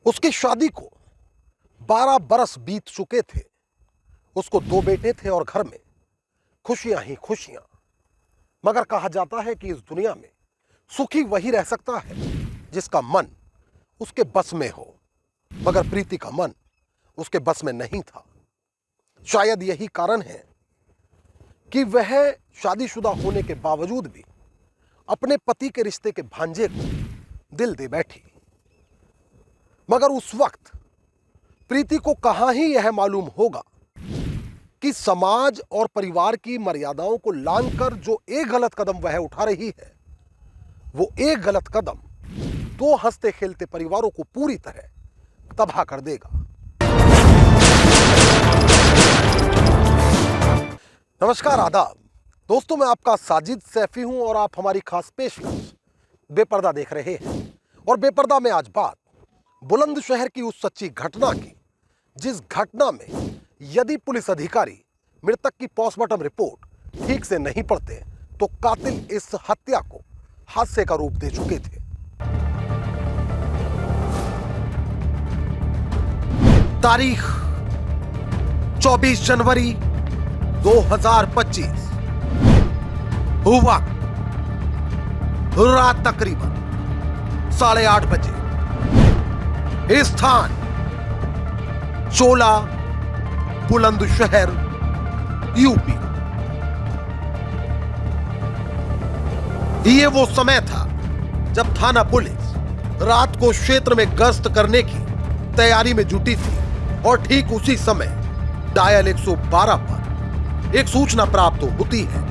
उसकी शादी को 12 बरस बीत चुके थे। उसको 2 बेटे थे और घर में खुशियां ही खुशियां। मगर कहा जाता है कि इस दुनिया में सुखी वही रह सकता है जिसका मन उसके बस में हो, मगर प्रीति का मन उसके बस में नहीं था। शायद यही कारण है कि वह शादीशुदा होने के बावजूद भी अपने पति के रिश्ते के भांजे को दिल दे बैठी। मगर उस वक्त प्रीति को कहां ही यह मालूम होगा कि समाज और परिवार की मर्यादाओं को लांघकर जो एक गलत कदम वह उठा रही है, वो एक गलत कदम 2 हंसते खेलते परिवारों को पूरी तरह तबाह कर देगा। नमस्कार, आदाब दोस्तों, मैं आपका साजिद सैफी हूं और आप हमारी खास पेशकश बेपर्दा देख रहे हैं। और बेपर्दा में आज बात बुलंदशहर की उस सच्ची घटना की, जिस घटना में यदि पुलिस अधिकारी मृतक की पोस्टमार्टम रिपोर्ट ठीक से नहीं पढ़ते तो कातिल इस हत्या को हादसे का रूप दे चुके थे। तारीख 24 जनवरी 2025, हुआ रात तकरीबन 8:30 बजे। स्थान चोला, बुलंदशहर, यूपी। ये वो समय था जब थाना पुलिस रात को क्षेत्र में गश्त करने की तैयारी में जुटी थी और ठीक उसी समय डायल 112 पर एक सूचना प्राप्त होती है।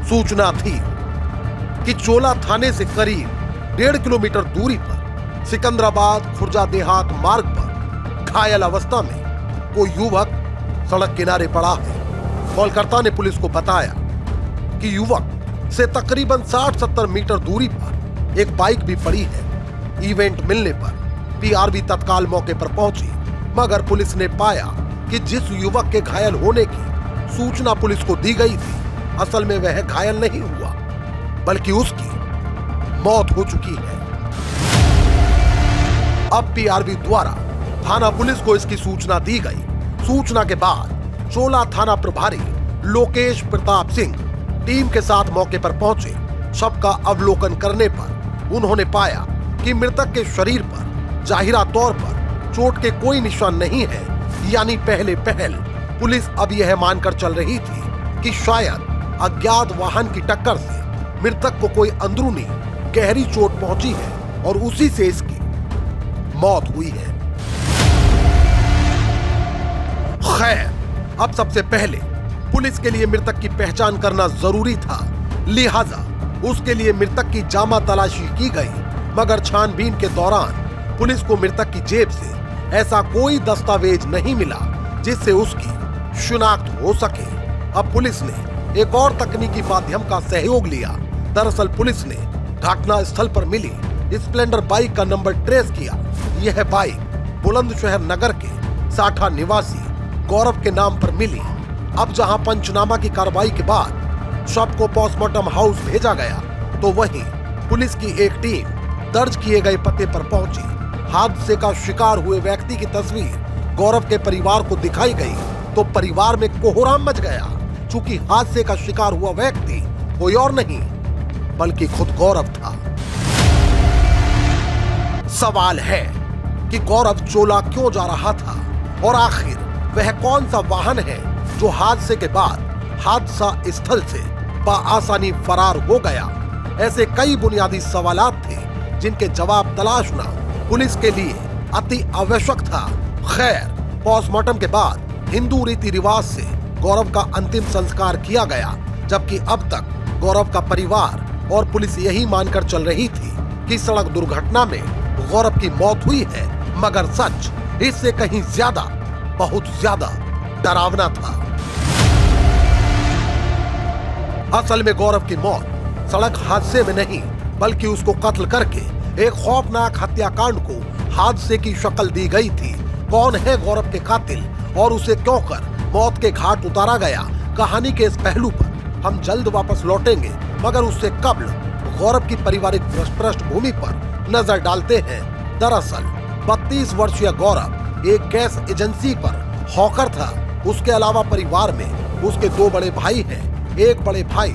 सूचना थी कि चोला थाने से करीब 1.5 किलोमीटर दूरी पर सिकंदराबाद खुर्जा देहात मार्ग पर घायल अवस्था में कोई युवक सड़क किनारे पड़ा है। कॉलकर्ता ने पुलिस को बताया कि युवक से तकरीबन 60-70 मीटर दूरी पर एक बाइक भी पड़ी है। इवेंट मिलने पर पीआरबी तत्काल मौके पर पहुंची, मगर पुलिस ने पाया कि जिस युवक के घायल होने की सूचना पुलिस को दी गई थी, असल में वह घायल नहीं हुआ बल्कि उसकी मौत हो चुकी है। अब पीआरबी द्वारा थाना पुलिस को इसकी सूचना दी गई। सूचना के बाद चोला थाना प्रभारी लोकेश प्रताप सिंह टीम के साथ मौके पर पहुंचे। शव का अवलोकन करने पर उन्होंने पाया कि मृतक के शरीर पर जाहिरा तौर पर चोट के कोई निशान नहीं है। यानी पहले पहल पुलिस अब यह मानकर चल रही थी कि शायद अज्ञात वाहन की टक्कर से मृतक को कोई अंदरूनी गहरी चोट पहुंची है और उसी से इसकी मौत हुई है। खैर, अब सबसे पहले पुलिस के लिए मृतक की पहचान करना जरूरी था, लिहाजा उसके लिए मृतक की जामा तलाशी की गई। मगर छानबीन के दौरान पुलिस को मृतक की जेब से ऐसा कोई दस्तावेज नहीं मिला जिससे उसकी शिनाख्त हो सके। अब पुलिस ने एक और तकनीकी माध्यम का सहयोग लिया। दरअसल पुलिस ने घटना स्थल पर मिली स्प्लेंडर बाइक का नंबर ट्रेस किया। यह बाइक बुलंदशहर नगर के साठा निवासी गौरव के नाम पर मिली। अब जहां पंचनामा की कार्रवाई के बाद शव को पोस्टमार्टम हाउस भेजा गया, तो वहीं पुलिस की एक टीम दर्ज किए गए पते पर पहुंची। हादसे का शिकार हुए व्यक्ति की तस्वीर गौरव के परिवार को दिखाई गई तो परिवार में कोहराम मच गया। चूंकि हादसे का शिकार हुआ व्यक्ति कोई और नहीं बल्कि खुद गौरव था। सवाल है कि गौरव चोला क्यों जा रहा था और आखिर वह कौन सा वाहन है जो हादसे के बाद हादसा स्थल से बआसानी फरार हो गया। ऐसे कई बुनियादी सवालात थे जिनके जवाब तलाशना पुलिस के लिए अति आवश्यक था। खैर, पोस्टमार्टम के बाद हिंदू रीति रिवाज से गौरव का अंतिम संस्कार किया गया, जबकि अब तक गौरव का परिवार और पुलिस यही मानकर चल रही थी कि सड़क दुर्घटना में गौरव की मौत हुई है। मगर सच इससे कहीं ज्यादा, बहुत ज्यादा डरावना था। असल में गौरव की मौत सड़क हादसे में नहीं बल्कि उसको कत्ल करके एक खौफनाक हत्याकांड को हादसे की शक्ल दी गई थी। कौन है गौरव के कातिल और उसे क्यों कर मौत के घाट उतारा गया, कहानी के इस पहलू पर हम जल्द वापस लौटेंगे, मगर उससे कबल गौरव की पारिवारिक पृष्ठभूमि पर नजर डालते हैं। दरअसल 32 वर्षीय गौरव एक गैस एजेंसी पर हॉकर था। उसके अलावा परिवार में उसके 2 बड़े भाई हैं। एक बड़े भाई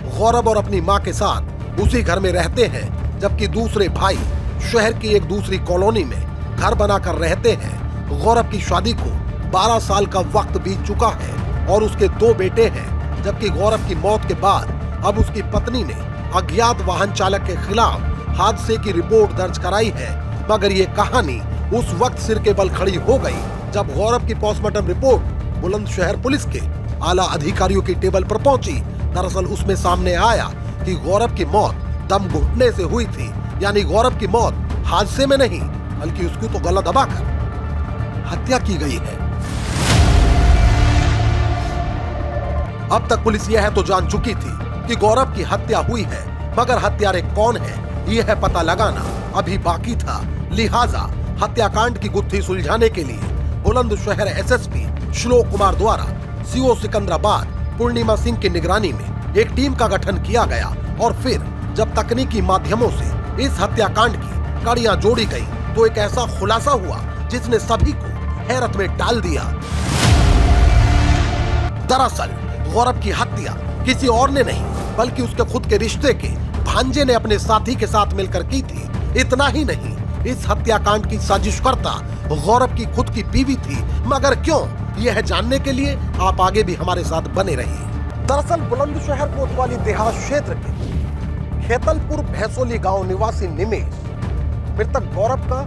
गौरव और अपनी मां के साथ उसी घर में रहते हैं, जबकि दूसरे भाई शहर की एक दूसरी कॉलोनी में घर बनाकर रहते हैं। गौरव की शादी को 12 साल का वक्त बीत चुका है और उसके 2 बेटे हैं, जबकि गौरव की मौत के बाद अब उसकी पत्नी ने अज्ञात वाहन चालक के खिलाफ हादसे की रिपोर्ट दर्ज कराई है। मगर ये कहानी उस वक्त सिर के बल खड़ी हो गई जब गौरव की पोस्टमार्टम रिपोर्ट बुलंदशहर पुलिस के आला अधिकारियों की टेबल पर पहुंची। दरअसल उसमें सामने आया कि गौरव की मौत दम घुटने से हुई थी, यानी गौरव की मौत हादसे में नहीं बल्कि उसकी तो गला दबाकर हत्या की गई है। अब तक पुलिस यह तो जान चुकी थी कि गौरव की हत्या हुई है, मगर हत्यारे कौन है यह पता लगाना अभी बाकी था। लिहाजा हत्याकांड की गुत्थी सुलझाने के लिए बुलंदशहर एसएसपी श्लोक कुमार द्वारा सीओ सिकंदराबाद पूर्णिमा सिंह की निगरानी में एक टीम का गठन किया गया और फिर जब तकनीकी माध्यमों से इस हत्याकांड की कड़ियां जोड़ी गई तो एक ऐसा खुलासा हुआ जिसने सभी को हैरत में डाल दिया। दरअसल गौरव की हत्या किसी और ने नहीं बल्कि उसके खुद के रिश्ते के भांजे ने अपने साथी के साथ मिलकर की थी। इतना ही नहीं, इस हत्याकांड की साजिशकर्ता गौरव की खुद की बीवी थी। मगर क्यों, यह जानने के लिए आप आगे भी हमारे साथ बने रहिए। दरअसल बुलंदशहर कोतवाली देहात क्षेत्र के खेतलपुर भैंसोली गांव निवासी निमेश मृतक गौरव का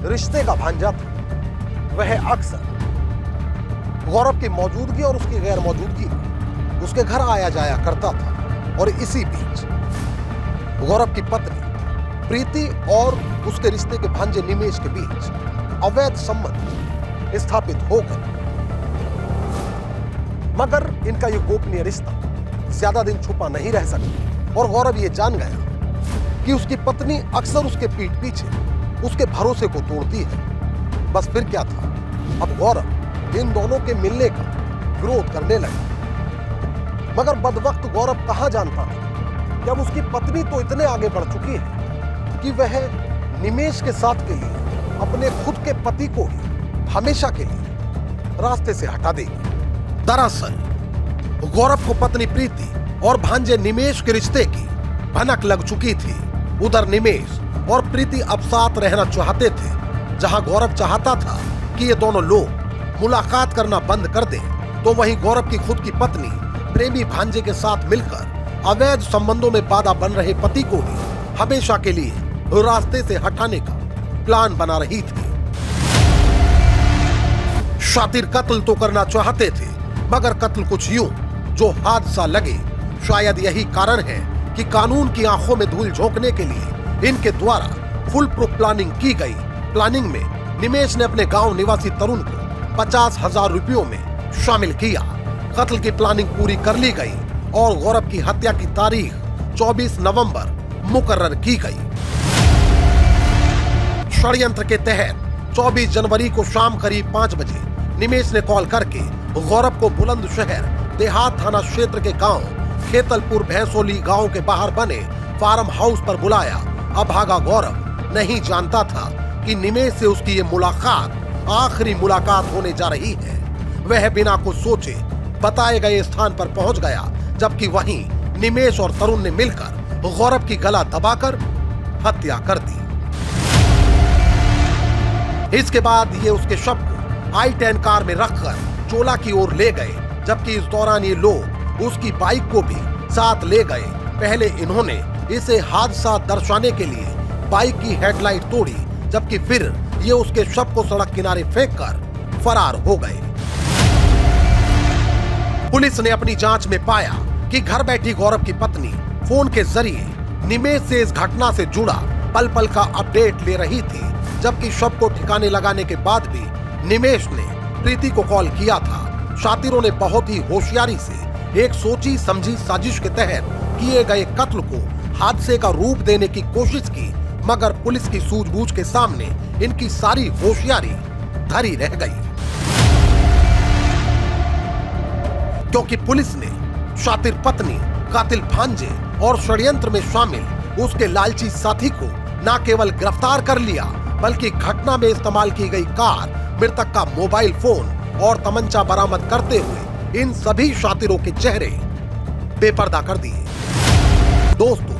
रिश्ते का भांजा था। वह अक्सर गौरव की मौजूदगी और उसकी गैर मौजूदगी में उसके घर आया जाया करता था और इसी बीच गौरव की पत्नी प्रीति और उसके रिश्ते के भांजे निमेश के बीच अवैध संबंध स्थापित हो गए। मगर इनका ये गोपनीय रिश्ता ज्यादा दिन छुपा नहीं रह सका और गौरव ये जान गया कि उसकी पत्नी अक्सर उसके पीठ पीछे उसके भरोसे को तोड़ती है। बस फिर क्या था, अब गौरव इन दोनों के मिलने का विरोध करने लगा। मगर बदवक्त गौरव कहां जानता था कि अब उसकी पत्नी तो इतने आगे बढ़ चुकी है कि वह निमेश के साथ के लिए अपने खुद के पति को ही हमेशा के लिए रास्ते से हटा देगी। दरअसल गौरव को पत्नी प्रीति और भांजे निमेश के रिश्ते की भनक लग चुकी थी। उधर निमेश और प्रीति अब साथ रहना चाहते थे। जहां गौरव चाहता था कि ये दोनों लोग मुलाकात करना बंद कर दें, तो वहीं गौरव की खुद की पत्नी प्रेमी भांजे के साथ मिलकर अवैध संबंधों में बाधा बन रहे पति को ही हमेशा के लिए रास्ते से हटाने का प्लान बना रही थी। शातिर कत्ल तो करना चाहते थे, मगर कत्ल कुछ यूं जो हादसा लगे। शायद यही कारण है कि कानून की आंखों में धूल झोंकने के लिए इनके द्वारा फुल प्रूफ प्लानिंग की गई। प्लानिंग में निमेश ने अपने गांव निवासी तरुण को 50,000 रुपयों में शामिल किया। कत्ल की प्लानिंग पूरी कर ली गई और गौरव की हत्या की तारीख 24 नवंबर मुकर्रर की गई। षड्यंत्र के तहत 24 जनवरी को शाम करीब 5 बजे निमेश ने कॉल करके गौरव को बुलंदशहर देहात थाना क्षेत्र के गांव खेतलपुर भैंसोली गांव के बाहर बने फार्म हाउस पर बुलाया। अभागा गौरव नहीं जानता था कि निमेश से उसकी ये मुलाकात आखिरी मुलाकात होने जा रही है। वह बिना कुछ सोचे बताए गए स्थान पर पहुंच गया, जबकि वहीं निमेश और तरुण ने मिलकर गौरव की गला दबाकर हत्या कर दी। इसके बाद ये उसके शव को i10 कार में रखकर चोला की ओर ले गए, जबकि इस दौरान ये लोग उसकी बाइक को भी साथ ले गए। पहले इन्होंने इसे हादसा दर्शाने के लिए बाइक की हेडलाइट तोड़ी, जबकि फिर ये उसके शव को सड़क किनारे फेंककर फरार हो गए। पुलिस ने अपनी जांच में पाया कि घर बैठी गौरव की पत्नी फोन के जरिए निमेश से इस घटना से जुड़ा पल पल का अपडेट ले रही थी, जबकि शव को ठिकाने लगाने के बाद भी निमेश ने प्रीति को कॉल किया था। शातिरों ने बहुत ही होशियारी से एक सोची समझी साजिश के तहत किए गए कत्ल को हादसे का रूप देने की कोशिश की, मगर पुलिस की सूझबूझ के सामने इनकी सारी होशियारी धरी रह गई, क्योंकि पुलिस ने शातिर पत्नी, कातिल भांजे और षड्यंत्र में शामिल उसके लालची साथी को न केवल गिरफ्तार कर लिया बल्कि घटना में इस्तेमाल की गई कार, मृतक का मोबाइल फोन और तमंचा बरामद करते हुए इन सभी शातिरों के चेहरे बेपर्दा कर दिए। दोस्तों,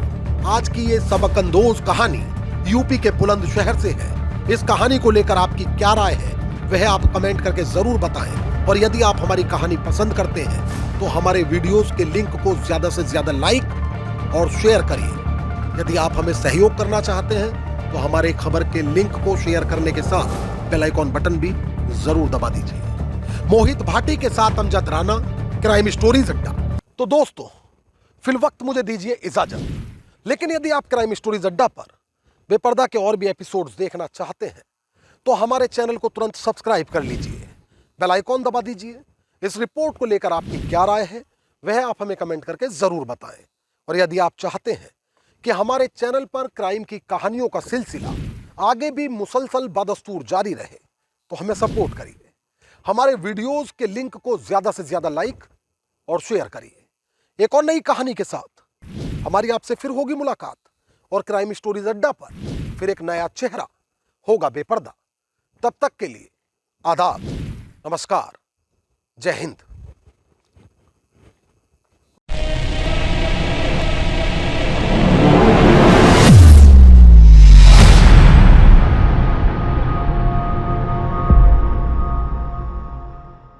आज की ये सबकंदोज कहानी यूपी के बुलंदशहर से है। इस कहानी को लेकर आपकी क्या राय है वह आप कमेंट करके जरूर बताएं। और यदि आप हमारी कहानी पसंद करते हैं तो हमारे वीडियोस के लिंक को ज्यादा से ज्यादा लाइक और शेयर करिए। यदि आप हमें सहयोग करना चाहते हैं तो हमारे खबर के लिंक को शेयर करने के साथ बेल आइकॉन बटन भी जरूर दबा दीजिए। मोहित भाटी के साथ अमजद राना, क्राइम स्टोरीज अड्डा। तो दोस्तों, फिलवक्त मुझे दीजिए इजाजत, लेकिन यदि आप क्राइम स्टोरीज अड्डा पर बेपर्दा के और भी एपिसोड्स देखना चाहते हैं तो हमारे चैनल को तुरंत सब्सक्राइब कर लीजिए, बेल आइकॉन दबा दीजिए। इस रिपोर्ट को लेकर आपकी क्या राय है वह आप हमें कमेंट करके जरूर बताएं। और यदि आप चाहते हैं कि हमारे चैनल पर क्राइम की कहानियों का सिलसिला आगे भी मुसलसल बदस्तूर जारी रहे तो हमें सपोर्ट करिए। हमारे वीडियोस के लिंक को ज्यादा से ज्यादा लाइक और शेयर करिए। एक और नई कहानी के साथ हमारी आपसे फिर होगी मुलाकात और क्राइम स्टोरीज अड्डा पर फिर एक नया चेहरा होगा बेपर्दा। तब तक के लिए आदाब, नमस्कार, जय हिंद।